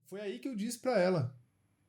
Foi aí que eu disse pra ela: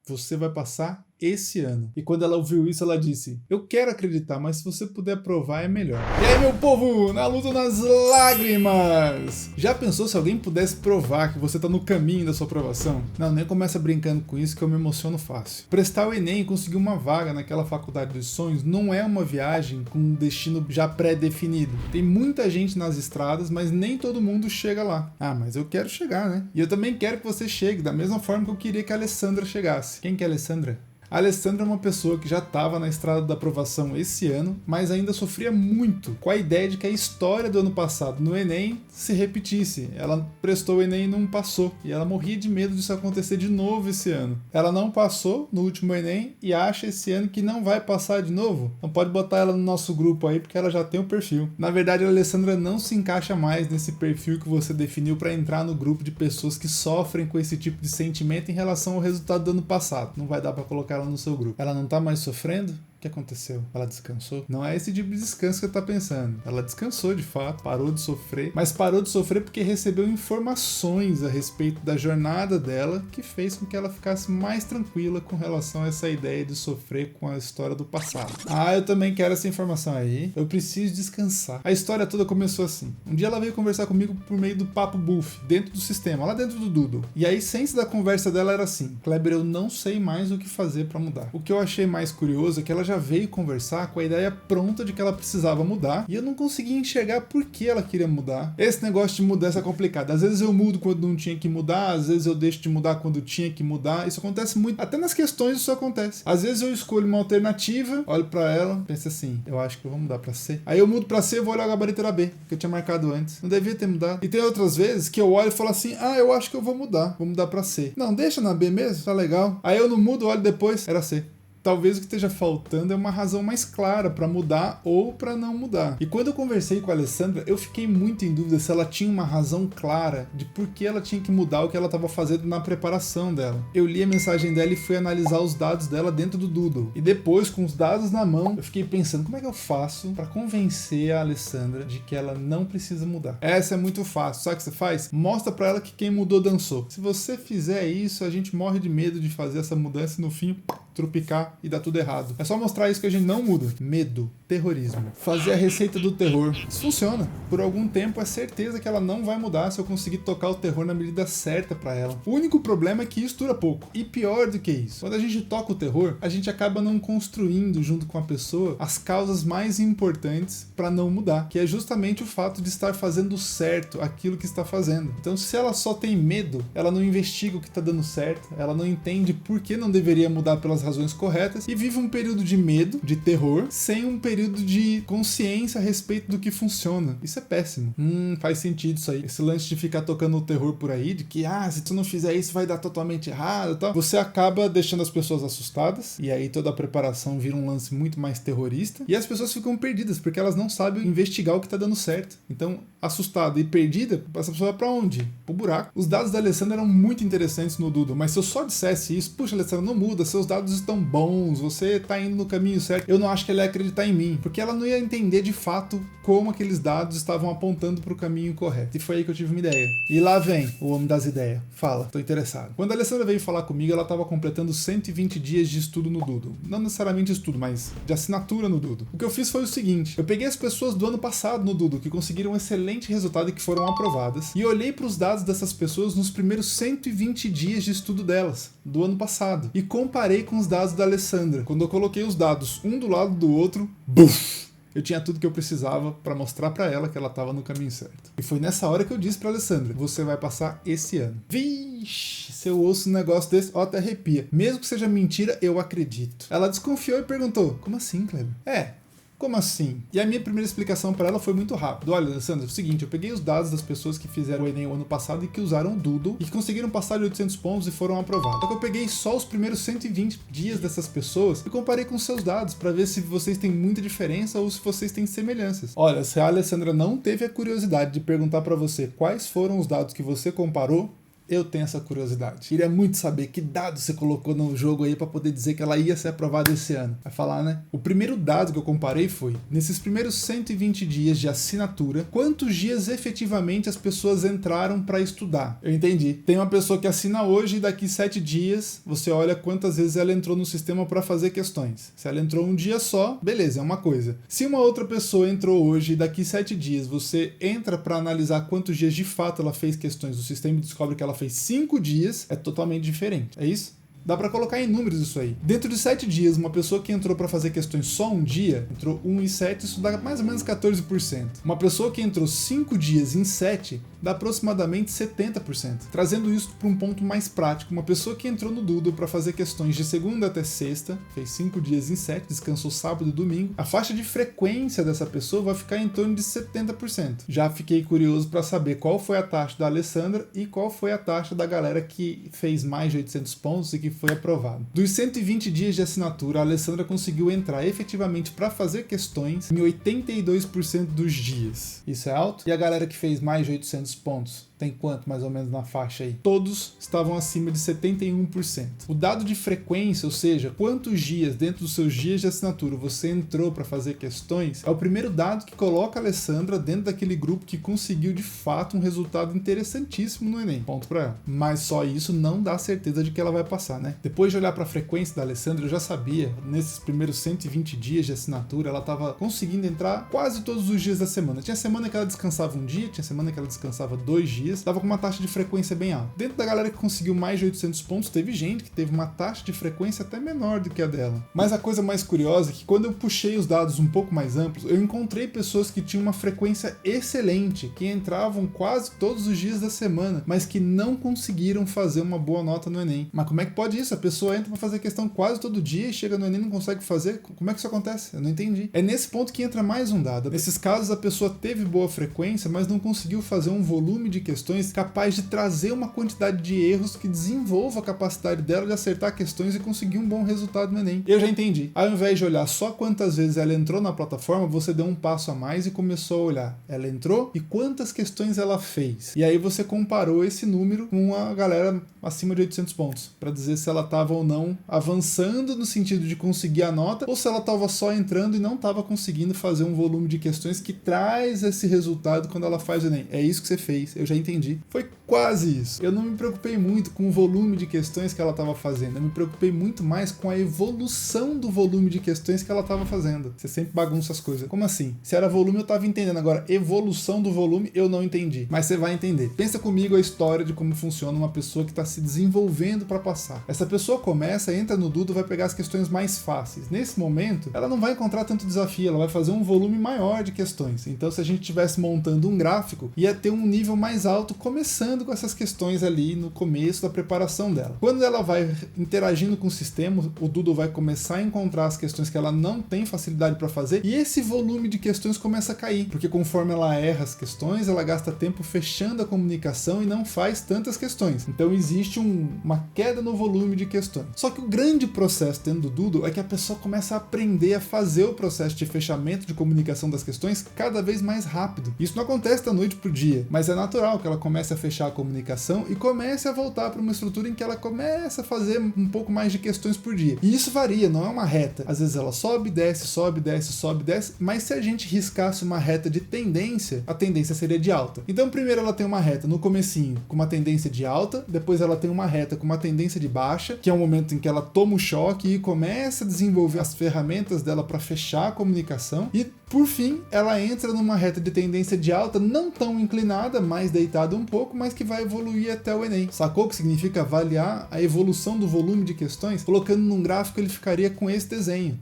você vai passar esse ano. E quando ela ouviu isso, ela disse: eu quero acreditar, mas se você puder provar, é melhor. E aí, meu povo, na luta nas lágrimas! Já pensou se alguém pudesse provar que você tá no caminho da sua aprovação? Não, nem começa brincando com isso que eu me emociono fácil. Prestar o Enem e conseguir uma vaga naquela faculdade dos sonhos não é uma viagem com um destino já pré-definido. Tem muita gente nas estradas, mas nem todo mundo chega lá. Ah, mas eu quero chegar, né? E eu também quero que você chegue, da mesma forma que eu queria que a Alessandra chegasse. Quem que é a Alessandra? A Alessandra é uma pessoa que já estava na estrada da aprovação esse ano, mas ainda sofria muito com a ideia de que a história do ano passado no Enem se repetisse. Ela prestou o Enem e não passou, e ela morria de medo disso acontecer de novo esse ano. Ela não passou no último Enem e acha esse ano que não vai passar de novo. Então pode botar ela no nosso grupo aí, porque ela já tem o perfil. Na verdade, a Alessandra não se encaixa mais nesse perfil que você definiu para entrar no grupo de pessoas que sofrem com esse tipo de sentimento em relação ao resultado do ano passado. Não vai dar para colocar ela no seu grupo. Ela não tá mais sofrendo? O que aconteceu? Ela descansou? Não é esse tipo de descanso que você tá pensando. Ela descansou de fato, parou de sofrer, mas parou de sofrer porque recebeu informações a respeito da jornada dela que fez com que ela ficasse mais tranquila com relação a essa ideia de sofrer com a história do passado. Ah, eu também quero essa informação aí. Eu preciso descansar. A história toda começou assim. Um dia ela veio conversar comigo por meio do papo buff, dentro do sistema, lá dentro do Doodle. E a essência da conversa dela era assim: Kleber, eu não sei mais o que fazer pra mudar. O que eu achei mais curioso é que ela já veio conversar com a ideia pronta de que ela precisava mudar e eu não conseguia enxergar por que ela queria mudar. Esse negócio de mudança é complicado. Às vezes eu mudo quando não tinha que mudar, às vezes eu deixo de mudar quando tinha que mudar. Isso acontece muito. Até nas questões isso acontece. Às vezes eu escolho uma alternativa, olho pra ela, penso assim: eu acho que eu vou mudar pra C. Aí eu mudo pra C e vou olhar o gabarito era B, que eu tinha marcado antes. Não devia ter mudado. E tem outras vezes que eu olho e falo assim: ah, eu acho que eu vou mudar pra C. Não, deixa na B mesmo, tá legal. Aí eu não mudo, olho depois, era C. Talvez o que esteja faltando é uma razão mais clara para mudar ou para não mudar. E quando eu conversei com a Alessandra, eu fiquei muito em dúvida se ela tinha uma razão clara de por que ela tinha que mudar o que ela estava fazendo na preparação dela. Eu li a mensagem dela e fui analisar os dados dela dentro do Doodle. E depois, com os dados na mão, eu fiquei pensando: como é que eu faço para convencer a Alessandra de que ela não precisa mudar? Essa é muito fácil. Sabe o que você faz? Mostra para ela que quem mudou dançou. Se você fizer isso, a gente morre de medo de fazer essa mudança e no fim tropicar e dar tudo errado. É só mostrar isso que a gente não muda. Medo, terrorismo. Fazer a receita do terror. Isso funciona. Por algum tempo é certeza que ela não vai mudar se eu conseguir tocar o terror na medida certa pra ela. O único problema é que isso dura pouco. E pior do que isso, quando a gente toca o terror, a gente acaba não construindo junto com a pessoa as causas mais importantes pra não mudar, que é justamente o fato de estar fazendo certo aquilo que está fazendo. Então, se ela só tem medo, ela não investiga o que tá dando certo, ela não entende por que não deveria mudar pelas razões corretas e vive um período de medo, de terror, sem um período de consciência a respeito do que funciona. Isso é péssimo. Faz sentido isso aí. Esse lance de ficar tocando o terror por aí, de que, se tu não fizer isso vai dar totalmente errado e tal, você acaba deixando as pessoas assustadas, e aí toda a preparação vira um lance muito mais terrorista, e as pessoas ficam perdidas, porque elas não sabem investigar o que tá dando certo. Então, assustada e perdida, essa pessoa vai pra onde? Pro buraco. Os dados da Alessandra eram muito interessantes no Doodle, mas se eu só dissesse isso: puxa, Alessandra, não muda, seus dados estão bons, você tá indo no caminho certo, eu não acho que ela ia acreditar em mim, porque ela não ia entender de fato como aqueles dados estavam apontando pro caminho correto. E foi aí que eu tive uma ideia. E lá vem o homem das ideias. Fala, tô interessado. Quando a Alessandra veio falar comigo, ela tava completando 120 dias de estudo no Doodle. Não necessariamente estudo, mas de assinatura no Doodle. O que eu fiz foi o seguinte: eu peguei as pessoas do ano passado no Doodle que conseguiram um excelente resultado e que foram aprovadas, e olhei pros dados dessas pessoas nos primeiros 120 dias de estudo delas, do ano passado, e comparei com os dados da Alessandra. Quando eu coloquei os dados um do lado do outro, buf! Eu tinha tudo que eu precisava para mostrar para ela que ela estava no caminho certo. E foi nessa hora que eu disse para Alessandra: você vai passar esse ano. Vixe, se eu ouço um negócio desse, ó, até arrepia. Mesmo que seja mentira, eu acredito. Ela desconfiou e perguntou: como assim, Kleber? Como assim? E a minha primeira explicação para ela foi muito rápida. Olha, Alessandra, é o seguinte: eu peguei os dados das pessoas que fizeram o Enem o ano passado e que usaram o Doodle e que conseguiram passar de 800 pontos e foram aprovados. Só que eu peguei só os primeiros 120 dias dessas pessoas e comparei com seus dados para ver se vocês têm muita diferença ou se vocês têm semelhanças. Olha, se a Alessandra não teve a curiosidade de perguntar para você quais foram os dados que você comparou, Eu tenho essa curiosidade. Queria muito saber que dado você colocou no jogo aí para poder dizer que ela ia ser aprovada esse ano. Vai falar, né? O primeiro dado que eu comparei foi, nesses primeiros 120 dias de assinatura, quantos dias efetivamente as pessoas entraram para estudar. Eu entendi. Tem uma pessoa que assina hoje e daqui 7 dias você olha quantas vezes ela entrou no sistema para fazer questões. Se ela entrou um dia só, beleza, é uma coisa. Se uma outra pessoa entrou hoje e daqui 7 dias você entra para analisar quantos dias de fato ela fez questões do sistema e descobre que ela fez 5 dias, é totalmente diferente. É isso? Dá para colocar em números isso aí. Dentro de 7 dias, uma pessoa que entrou para fazer questões só um dia, entrou 1 e 7, isso dá mais ou menos 14%. Uma pessoa que entrou 5 dias em 7, dá aproximadamente 70%. Trazendo isso para um ponto mais prático, uma pessoa que entrou no Doodle para fazer questões de segunda até sexta, fez 5 dias em 7, descansou sábado e domingo, a faixa de frequência dessa pessoa vai ficar em torno de 70%. Já fiquei curioso para saber qual foi a taxa da Alessandra e qual foi a taxa da galera que fez mais de 800 pontos e que foi aprovado. Dos 120 dias de assinatura, a Alessandra conseguiu entrar efetivamente para fazer questões em 82% dos dias. Isso é alto? E a galera que fez mais de 800 pontos? Tem quanto mais ou menos na faixa aí? Todos estavam acima de 71%. O dado de frequência, ou seja, quantos dias dentro dos seus dias de assinatura você entrou para fazer questões, é o primeiro dado que coloca a Alessandra dentro daquele grupo que conseguiu de fato um resultado interessantíssimo no Enem. Ponto para ela. Mas só isso não dá certeza de que ela vai passar, né? Depois de olhar para a frequência da Alessandra, eu já sabia, nesses primeiros 120 dias de assinatura, ela estava conseguindo entrar quase todos os dias da semana. Tinha semana que ela descansava um dia, tinha semana que ela descansava 2 dias, estava com uma taxa de frequência bem alta. Dentro da galera que conseguiu mais de 800 pontos, teve gente que teve uma taxa de frequência até menor do que a dela. Mas a coisa mais curiosa é que quando eu puxei os dados um pouco mais amplos, eu encontrei pessoas que tinham uma frequência excelente, que entravam quase todos os dias da semana, mas que não conseguiram fazer uma boa nota no Enem. Mas como é que pode isso? A pessoa entra para fazer questão quase todo dia e chega no Enem e não consegue fazer? Como é que isso acontece? Eu não entendi. É nesse ponto que entra mais um dado. Nesses casos, a pessoa teve boa frequência, mas não conseguiu fazer um volume de questões capaz de trazer uma quantidade de erros que desenvolva a capacidade dela de acertar questões e conseguir um bom resultado no Enem. Eu já entendi. Ao invés de olhar só quantas vezes ela entrou na plataforma, você deu um passo a mais e começou a olhar. Ela entrou e quantas questões ela fez. E aí você comparou esse número com a galera acima de 800 pontos, para dizer se ela estava ou não avançando no sentido de conseguir a nota, ou se ela estava só entrando e não estava conseguindo fazer um volume de questões que traz esse resultado quando ela faz o Enem. É isso que você fez, eu já entendi. Foi quase isso. Eu não me preocupei muito com o volume de questões que ela estava fazendo, eu me preocupei muito mais com a evolução do volume de questões que ela estava fazendo. Você sempre bagunça as coisas. Como assim? Se era volume eu estava entendendo, agora evolução do volume eu não entendi. Mas você vai entender. Pensa comigo a história de como funciona uma pessoa que está se desenvolvendo para passar. Essa pessoa começa, entra no Doodle, vai pegar as questões mais fáceis. Nesse momento, ela não vai encontrar tanto desafio, ela vai fazer um volume maior de questões. Então, se a gente estivesse montando um gráfico, ia ter um nível mais alto começando com essas questões ali no começo da preparação dela. Quando ela vai interagindo com o sistema, o Doodle vai começar a encontrar as questões que ela não tem facilidade para fazer e esse volume de questões começa a cair, porque conforme ela erra as questões, ela gasta tempo fechando a comunicação e não faz tantas questões. Então existe uma queda no volume de questões. Só que o grande processo dentro do Doodle é que a pessoa começa a aprender a fazer o processo de fechamento de comunicação das questões cada vez mais rápido. Isso não acontece da noite pro dia, mas é natural que ela comece a fechar a comunicação e comece a voltar para uma estrutura em que ela começa a fazer um pouco mais de questões por dia. E isso varia, não é uma reta. Às vezes ela sobe, desce, sobe, desce, sobe, desce, mas se a gente riscasse uma reta de tendência, a tendência seria de alta. Então primeiro ela tem uma reta no comecinho com uma tendência de alta, depois ela tem uma reta com uma tendência de baixa, que é o momento em que ela toma o choque e começa a desenvolver as ferramentas dela para fechar a comunicação e por fim, ela entra numa reta de tendência de alta, não tão inclinada, mais deitada um pouco, mas que vai evoluir até o Enem. Sacou o que significa avaliar a evolução do volume de questões? Colocando num gráfico, ele ficaria com esse desenho.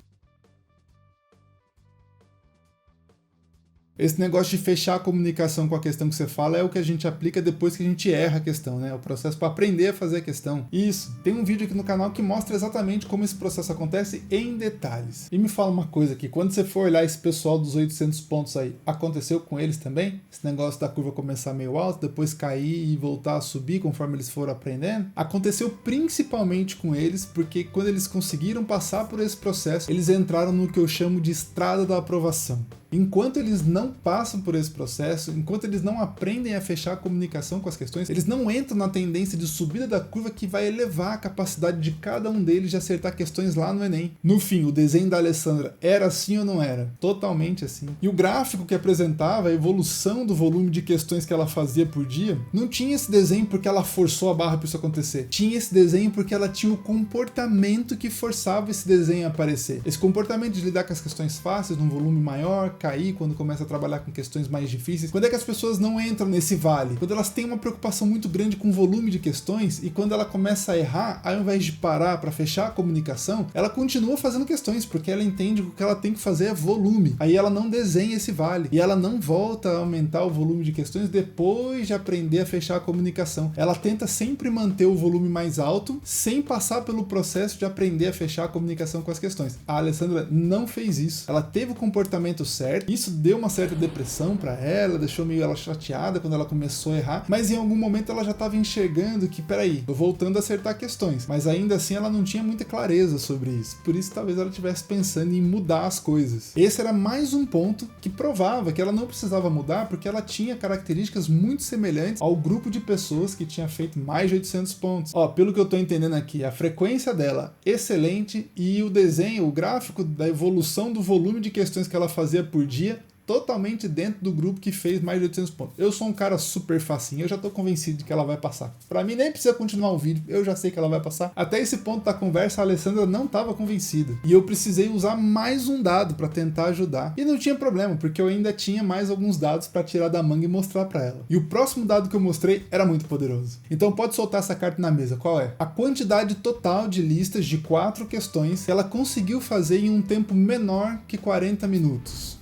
Esse negócio de fechar a comunicação com a questão que você fala é o que a gente aplica depois que a gente erra a questão, né? O processo para aprender a fazer a questão. Isso. Tem um vídeo aqui no canal que mostra exatamente como esse processo acontece em detalhes. E me fala uma coisa aqui, quando você for olhar esse pessoal dos 800 pontos aí, aconteceu com eles também? Esse negócio da curva começar meio alto, depois cair e voltar a subir conforme eles foram aprendendo? Aconteceu principalmente com eles, porque quando eles conseguiram passar por esse processo, eles entraram no que eu chamo de estrada da aprovação. Enquanto eles não não passam por esse processo, enquanto eles não aprendem a fechar a comunicação com as questões, eles não entram na tendência de subida da curva que vai elevar a capacidade de cada um deles de acertar questões lá no Enem. No fim, o desenho da Alessandra era assim ou não era? Totalmente assim. E o gráfico que apresentava a evolução do volume de questões que ela fazia por dia, não tinha esse desenho porque ela forçou a barra para isso acontecer. Tinha esse desenho porque ela tinha o comportamento que forçava esse desenho a aparecer. Esse comportamento de lidar com as questões fáceis num volume maior, cair quando começa a trabalhar com questões mais difíceis. Quando é que as pessoas não entram nesse vale? Quando elas têm uma preocupação muito grande com o volume de questões e quando ela começa a errar, ao invés de parar para fechar a comunicação, ela continua fazendo questões, porque ela entende que o que ela tem que fazer é volume. Aí ela não desenha esse vale e ela não volta a aumentar o volume de questões depois de aprender a fechar a comunicação. Ela tenta sempre manter o volume mais alto sem passar pelo processo de aprender a fechar a comunicação com as questões. A Alessandra não fez isso. Ela teve o comportamento certo, isso deu uma certa depressão para ela, deixou meio ela chateada quando ela começou a errar, mas em algum momento ela já estava enxergando que, peraí, tô voltando a acertar questões, mas ainda assim ela não tinha muita clareza sobre isso, por isso talvez ela estivesse pensando em mudar as coisas. Esse era mais um ponto que provava que ela não precisava mudar porque ela tinha características muito semelhantes ao grupo de pessoas que tinha feito mais de 800 pontos. Ó, pelo que eu tô entendendo aqui, a frequência dela excelente e o desenho, o gráfico da evolução do volume de questões que ela fazia por dia totalmente dentro do grupo que fez mais de 800 pontos. Eu sou um cara super facinho, eu já tô convencido de que ela vai passar. Pra mim nem precisa continuar o vídeo, eu já sei que ela vai passar. Até esse ponto da conversa a Alessandra não estava convencida. E eu precisei usar mais um dado para tentar ajudar. E não tinha problema, porque eu ainda tinha mais alguns dados para tirar da manga e mostrar para ela. E o próximo dado que eu mostrei era muito poderoso. Então pode soltar essa carta na mesa, qual é? A quantidade total de listas de 4 questões que ela conseguiu fazer em um tempo menor que 40 minutos.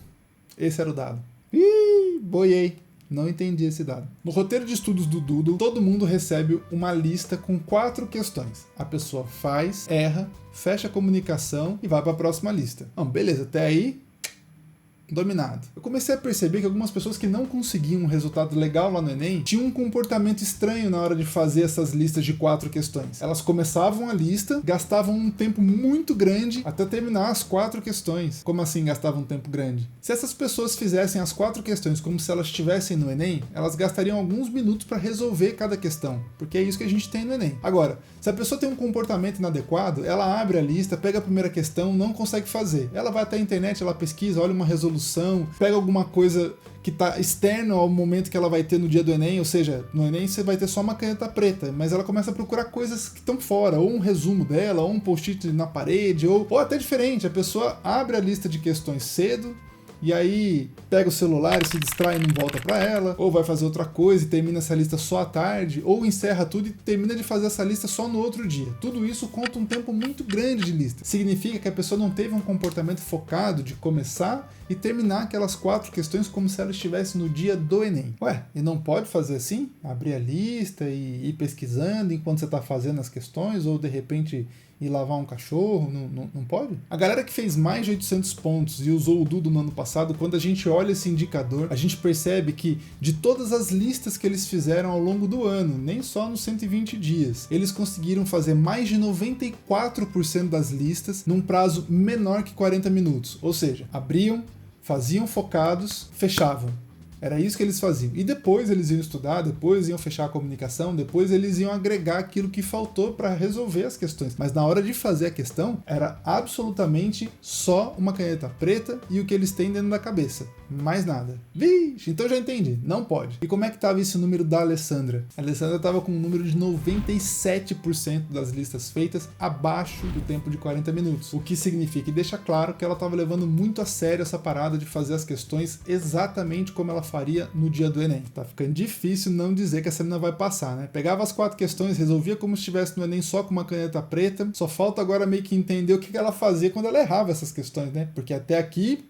Esse era o dado. Ih, boiei. Não entendi esse dado. No roteiro de estudos do Doodle, todo mundo recebe uma lista com 4 questões. A pessoa faz, erra, fecha a comunicação e vai para a próxima lista. Bom, beleza, até aí, dominado. Eu comecei a perceber que algumas pessoas que não conseguiam um resultado legal lá no Enem tinham um comportamento estranho na hora de fazer essas listas de 4 questões. Elas começavam a lista, gastavam um tempo muito grande até terminar as 4 questões. Como assim gastavam um tempo grande? Se essas pessoas fizessem as 4 questões como se elas estivessem no Enem, elas gastariam alguns minutos para resolver cada questão, porque é isso que a gente tem no Enem. Agora, se a pessoa tem um comportamento inadequado, ela abre a lista, pega a primeira questão, não consegue fazer. Ela vai até a internet, ela pesquisa, olha uma resolução, pega alguma coisa que está externo ao momento que ela vai ter no dia do Enem, ou seja, no Enem você vai ter só uma caneta preta, mas ela começa a procurar coisas que estão fora, ou um resumo dela, ou um post-it na parede, ou até diferente, a pessoa abre a lista de questões cedo, e aí pega o celular e se distrai e não volta para ela, ou vai fazer outra coisa e termina essa lista só à tarde, ou encerra tudo e termina de fazer essa lista só no outro dia. Tudo isso conta um tempo muito grande de lista. Significa que a pessoa não teve um comportamento focado de começar e terminar aquelas 4 questões como se ela estivesse no dia do Enem. Ué, e não pode fazer assim? Abrir a lista e ir pesquisando enquanto você está fazendo as questões, ou de repente ir lavar um cachorro, não pode? A galera que fez mais de 800 pontos e usou o Doodle no ano passado, quando a gente olha esse indicador, a gente percebe que de todas as listas que eles fizeram ao longo do ano, nem só nos 120 dias, eles conseguiram fazer mais de 94% das listas num prazo menor que 40 minutos. Ou seja, abriam, faziam focados, fechavam. Era isso que eles faziam. E depois eles iam estudar, depois iam fechar a comunicação, depois eles iam agregar aquilo que faltou para resolver as questões. Mas na hora de fazer a questão, era absolutamente só uma caneta preta e o que eles têm dentro da cabeça. Mais nada. Vixe, então já entendi. Não pode. E como é que estava esse número da Alessandra? A Alessandra estava com um número de 97% das listas feitas abaixo do tempo de 40 minutos. O que significa e deixa claro que ela estava levando muito a sério essa parada de fazer as questões exatamente como ela faria no dia do Enem. Tá ficando difícil não dizer que essa menina vai passar, né? Pegava as 4 questões, resolvia como se estivesse no Enem só com uma caneta preta. Só falta agora meio que entender o que ela fazia quando ela errava essas questões, né? Porque até aqui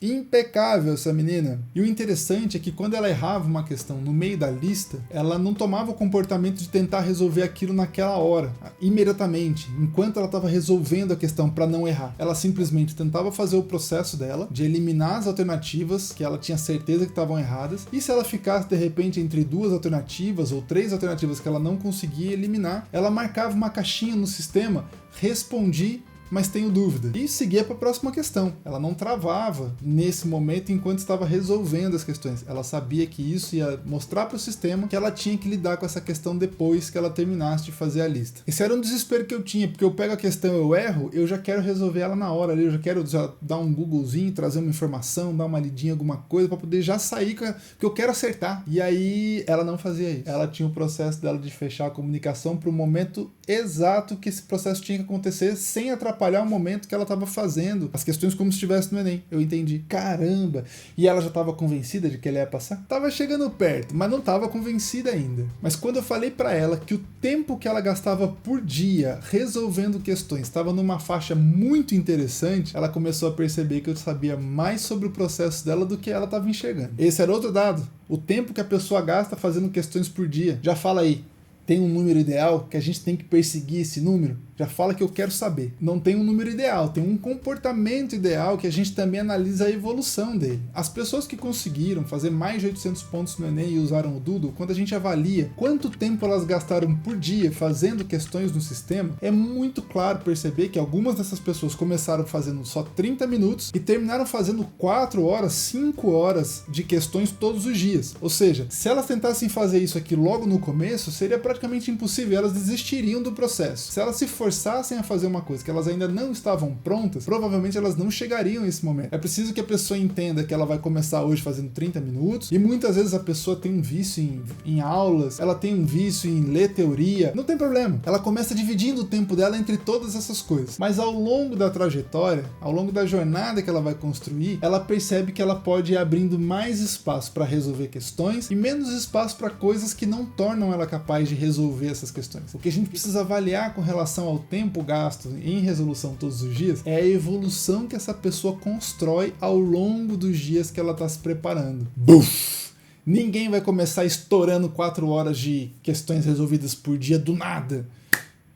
impecável essa menina. E o interessante é que quando ela errava uma questão no meio da lista, ela não tomava o comportamento de tentar resolver aquilo naquela hora, imediatamente, enquanto ela estava resolvendo a questão para não errar. Ela simplesmente tentava fazer o processo dela, de eliminar as alternativas que ela tinha certeza que estavam erradas, e se ela ficasse de repente entre 2 alternativas ou 3 alternativas que ela não conseguia eliminar, ela marcava uma caixinha no sistema, respondi mas tenho dúvida. E seguia para a próxima questão. Ela não travava nesse momento enquanto estava resolvendo as questões. Ela sabia que isso ia mostrar para o sistema que ela tinha que lidar com essa questão depois que ela terminasse de fazer a lista. Esse era um desespero que eu tinha, porque eu pego a questão, eu erro, eu já quero resolver ela na hora, eu já quero dar um Googlezinho, trazer uma informação, dar uma lidinha, alguma coisa, para poder já sair, porque eu quero acertar. E aí ela não fazia isso. Ela tinha o processo dela de fechar a comunicação para o momento exato que esse processo tinha que acontecer, sem atrapalhar o momento que ela estava fazendo as questões como se estivesse no Enem. Eu entendi. Caramba! E ela já estava convencida de que ele ia passar? Tava chegando perto, mas não estava convencida ainda. Mas quando eu falei para ela que o tempo que ela gastava por dia resolvendo questões estava numa faixa muito interessante, ela começou a perceber que eu sabia mais sobre o processo dela do que ela estava enxergando. Esse era outro dado. O tempo que a pessoa gasta fazendo questões por dia. Já fala aí. Tem um número ideal que a gente tem que perseguir esse número? Já fala que eu quero saber. Não tem um número ideal, tem um comportamento ideal que a gente também analisa a evolução dele. As pessoas que conseguiram fazer mais de 800 pontos no Enem e usaram o Doodle, quando a gente avalia quanto tempo elas gastaram por dia fazendo questões no sistema, é muito claro perceber que algumas dessas pessoas começaram fazendo só 30 minutos e terminaram fazendo 4 horas, 5 horas de questões todos os dias. Ou seja, se elas tentassem fazer isso aqui logo no começo, seria praticamente impossível, elas desistiriam do processo. Se elas se forçassem a fazer uma coisa que elas ainda não estavam prontas, provavelmente elas não chegariam a esse momento. É preciso que a pessoa entenda que ela vai começar hoje fazendo 30 minutos, e muitas vezes a pessoa tem um vício em aulas, ela tem um vício em ler teoria, não tem problema. Ela começa dividindo o tempo dela entre todas essas coisas. Mas ao longo da trajetória, ao longo da jornada que ela vai construir, ela percebe que ela pode ir abrindo mais espaço para resolver questões e menos espaço para coisas que não tornam ela capaz de resolver essas questões. O que a gente precisa avaliar com relação ao tempo gasto em resolução todos os dias é a evolução que essa pessoa constrói ao longo dos dias que ela está se preparando. Buf! Ninguém vai começar estourando 4 horas de questões resolvidas por dia do nada.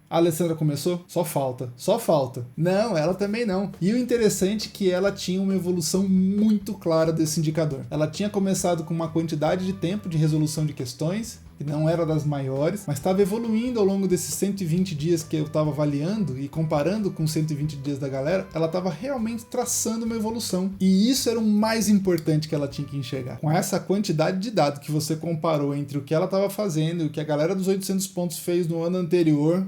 A Alessandra começou? Só falta. Só falta. Não, ela também não. E o interessante é que ela tinha uma evolução muito clara desse indicador. Ela tinha começado com uma quantidade de tempo de resolução de questões, que não era das maiores, mas estava evoluindo ao longo desses 120 dias que eu estava avaliando e comparando com os 120 dias da galera, ela estava realmente traçando uma evolução. E isso era o mais importante que ela tinha que enxergar. Com essa quantidade de dados que você comparou entre o que ela estava fazendo e o que a galera dos 800 pontos fez no ano anterior,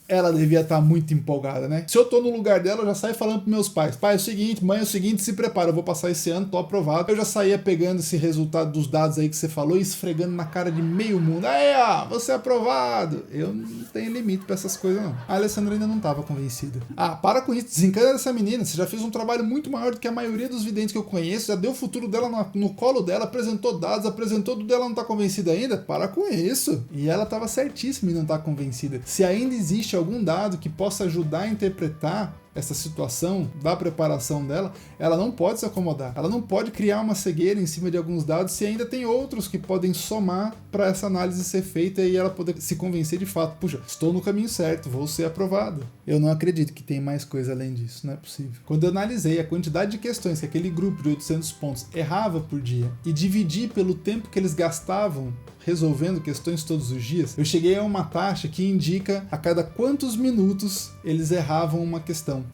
ela devia estar muito empolgada, né? Se eu tô no lugar dela, eu já saio falando pros meus pais: pai, é o seguinte, mãe, é o seguinte, se prepara, eu vou passar esse ano, tô aprovado. Eu já saía pegando esse resultado dos dados aí que você falou e esfregando na cara de meio mundo: aí, ó, você é aprovado. Eu não tenho limite pra essas coisas, não. A Alessandra ainda não tava convencida. Ah, para com isso, desencana dessa menina, você já fez um trabalho muito maior do que a maioria dos videntes que eu conheço, já deu o futuro dela no colo dela, apresentou dados, apresentou tudo, ela não tá convencida ainda? Para com isso. E ela tava certíssima em não estar convencida. Se ainda existe algum dado que possa ajudar a interpretar essa situação da preparação dela, ela não pode se acomodar. Ela não pode criar uma cegueira em cima de alguns dados se ainda tem outros que podem somar para essa análise ser feita e ela poder se convencer de fato: puxa, estou no caminho certo, vou ser aprovado. Eu não acredito que tem mais coisa além disso, não é possível. Quando eu analisei a quantidade de questões que aquele grupo de 800 pontos errava por dia e dividi pelo tempo que eles gastavam resolvendo questões todos os dias, eu cheguei a uma taxa que indica a cada quantos minutos eles erravam uma questão.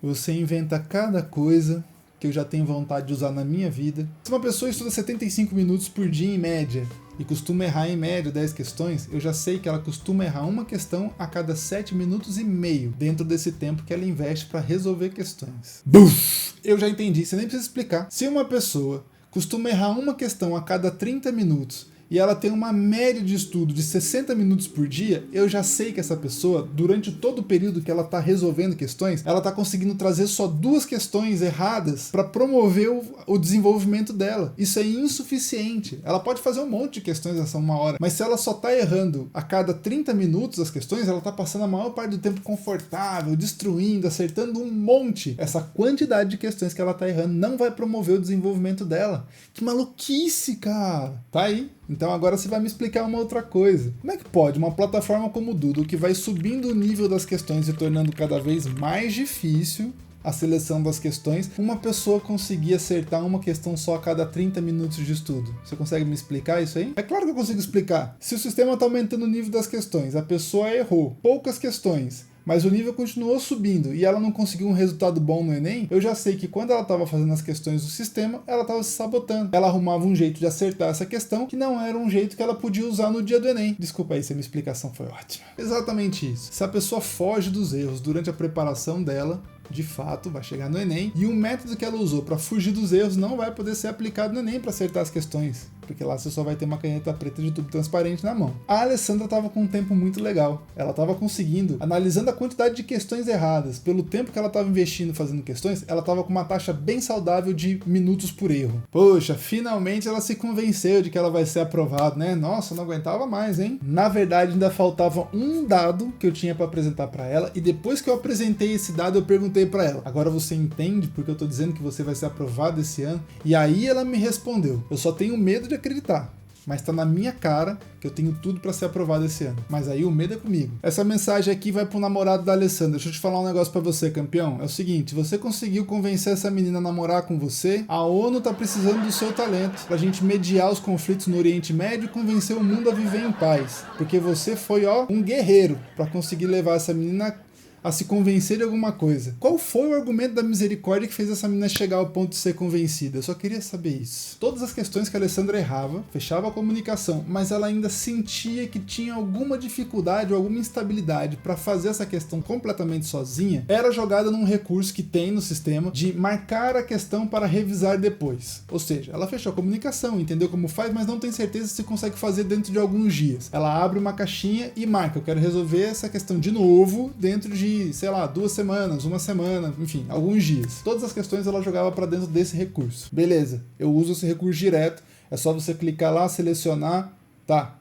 Você inventa cada coisa que eu já tenho vontade de usar na minha vida. Se uma pessoa estuda 75 minutos por dia em média e costuma errar em média 10 questões, eu já sei que ela costuma errar uma questão a cada 7 minutos e meio dentro desse tempo que ela investe para resolver questões. Buf! Eu já entendi, você nem precisa explicar. Se uma pessoa costuma errar uma questão a cada 30 minutos e ela tem uma média de estudo de 60 minutos por dia, eu já sei que essa pessoa, durante todo o período que ela está resolvendo questões, ela está conseguindo trazer só 2 questões erradas para promover o desenvolvimento dela. Isso é insuficiente. Ela pode fazer um monte de questões nessa 1 hora, mas se ela só está errando a cada 30 minutos as questões, ela está passando a maior parte do tempo confortável, destruindo, acertando um monte. Essa quantidade de questões que ela está errando não vai promover o desenvolvimento dela. Que maluquice, cara! Tá aí. Então agora você vai me explicar uma outra coisa. Como é que pode uma plataforma como o Doodle, que vai subindo o nível das questões e tornando cada vez mais difícil a seleção das questões, uma pessoa conseguir acertar uma questão só a cada 30 minutos de estudo? Você consegue me explicar isso aí? É claro que eu consigo explicar. Se o sistema está aumentando o nível das questões, a pessoa errou poucas questões, mas o nível continuou subindo e ela não conseguiu um resultado bom no Enem, eu já sei que quando ela estava fazendo as questões do sistema, ela estava se sabotando. Ela arrumava um jeito de acertar essa questão que não era um jeito que ela podia usar no dia do Enem. Desculpa aí se a minha explicação foi ótima. Exatamente isso. Se a pessoa foge dos erros durante a preparação dela, de fato, vai chegar no Enem, e o método que ela usou para fugir dos erros não vai poder ser aplicado no Enem para acertar as questões, porque lá você só vai ter uma caneta preta de tubo transparente na mão. A Alessandra estava com um tempo muito legal. Ela estava conseguindo, analisando a quantidade de questões erradas, pelo tempo que ela estava investindo fazendo questões, ela estava com uma taxa bem saudável de minutos por erro. Poxa, finalmente ela se convenceu de que ela vai ser aprovada, né? Nossa, não aguentava mais, hein? Na verdade, ainda faltava um dado que eu tinha para apresentar para ela, e depois que eu apresentei esse dado, eu perguntei para ela: agora você entende porque eu tô dizendo que você vai ser aprovado esse ano? E aí ela me respondeu: eu só tenho medo de acreditar, mas tá na minha cara que eu tenho tudo para ser aprovado esse ano. Mas aí o medo é comigo. Essa mensagem aqui vai pro namorado da Alessandra. Deixa eu te falar um negócio para você, campeão. É o seguinte: você conseguiu convencer essa menina a namorar com você? A ONU tá precisando do seu talento pra gente mediar os conflitos no Oriente Médio e convencer o mundo a viver em paz. Porque você foi, um guerreiro para conseguir levar essa menina a se convencer de alguma coisa. Qual foi o argumento da misericórdia que fez essa menina chegar ao ponto de ser convencida? Eu só queria saber isso. Todas as questões que a Alessandra errava, fechava a comunicação, mas ela ainda sentia que tinha alguma dificuldade ou alguma instabilidade para fazer essa questão completamente sozinha, era jogada num recurso que tem no sistema de marcar a questão para revisar depois. Ou seja, ela fechou a comunicação, entendeu como faz, mas não tem certeza se consegue fazer dentro de alguns dias. Ela abre uma caixinha e marca: eu quero resolver essa questão de novo dentro de, sei lá, 2 semanas, 1 semana, enfim, alguns dias. Todas as questões ela jogava para dentro desse recurso. Beleza, eu uso esse recurso direto, é só você clicar lá, selecionar, tá.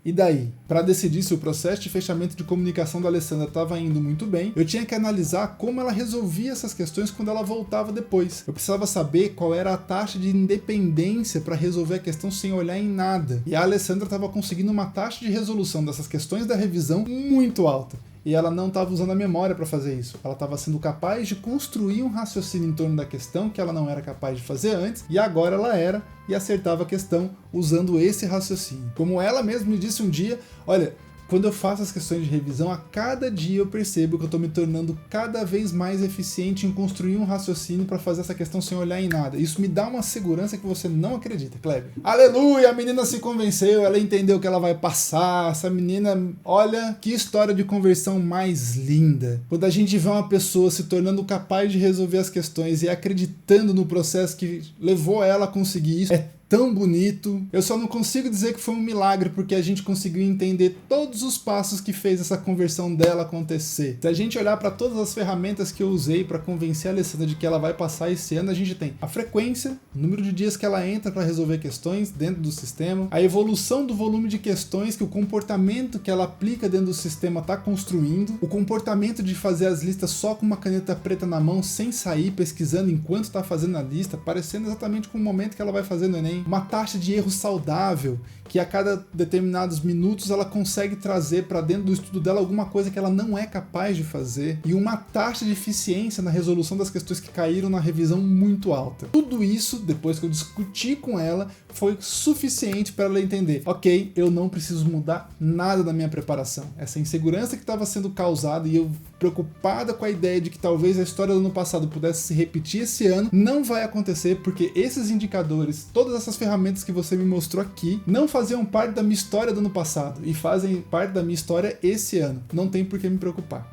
E daí? Para decidir se o processo de fechamento de comunicação da Alessandra estava indo muito bem, eu tinha que analisar como ela resolvia essas questões quando ela voltava depois. Eu precisava saber qual era a taxa de independência para resolver a questão sem olhar em nada. E a Alessandra estava conseguindo uma taxa de resolução dessas questões da revisão muito alta. E ela não estava usando a memória para fazer isso. Ela estava sendo capaz de construir um raciocínio em torno da questão que ela não era capaz de fazer antes, e agora ela era, e acertava a questão usando esse raciocínio. Como ela mesma me disse um dia: olha, quando eu faço as questões de revisão, a cada dia eu percebo que eu estou me tornando cada vez mais eficiente em construir um raciocínio para fazer essa questão sem olhar em nada. Isso me dá uma segurança que você não acredita, Kleber. Aleluia! A menina se convenceu, ela entendeu que ela vai passar. Essa menina, olha que história de conversão mais linda. Quando a gente vê uma pessoa se tornando capaz de resolver as questões e acreditando no processo que levou ela a conseguir isso, é tão bonito. Eu só não consigo dizer que foi um milagre, porque a gente conseguiu entender todos os passos que fez essa conversão dela acontecer. Se a gente olhar para todas as ferramentas que eu usei para convencer a Alessandra de que ela vai passar esse ano, a gente tem a frequência, o número de dias que ela entra para resolver questões dentro do sistema, a evolução do volume de questões que o comportamento que ela aplica dentro do sistema está construindo, o comportamento de fazer as listas só com uma caneta preta na mão, sem sair pesquisando enquanto está fazendo a lista, parecendo exatamente com o momento que ela vai fazer no Enem, uma taxa de erro saudável, que a cada determinados minutos ela consegue trazer para dentro do estudo dela alguma coisa que ela não é capaz de fazer, e uma taxa de eficiência na resolução das questões que caíram na revisão muito alta. Tudo isso, depois que eu discuti com ela, foi suficiente para ela entender: ok, eu não preciso mudar nada da minha preparação. Essa insegurança que estava sendo causada, e eu preocupada com a ideia de que talvez a história do ano passado pudesse se repetir esse ano, não vai acontecer, porque esses indicadores, todas essas ferramentas que você me mostrou aqui, não faziam parte da minha história do ano passado e fazem parte da minha história esse ano. Não tem por que me preocupar.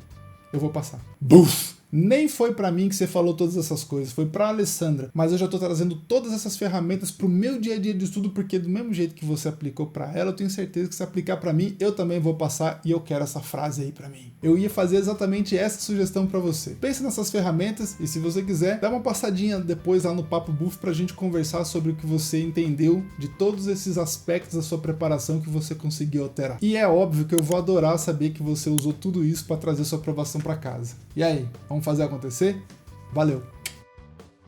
Eu vou passar. Buf! Nem foi para mim que você falou todas essas coisas, foi para Alessandra, mas eu já tô trazendo todas essas ferramentas pro meu dia a dia de estudo, porque do mesmo jeito que você aplicou para ela, eu tenho certeza que se aplicar para mim, eu também vou passar, e eu quero essa frase aí para mim. Eu ia fazer exatamente essa sugestão para você. Pense nessas ferramentas, e se você quiser, dá uma passadinha depois lá no Papo Buff pra gente conversar sobre o que você entendeu de todos esses aspectos da sua preparação que você conseguiu alterar. E é óbvio que eu vou adorar saber que você usou tudo isso para trazer sua aprovação para casa. E aí, vamos fazer acontecer? Valeu!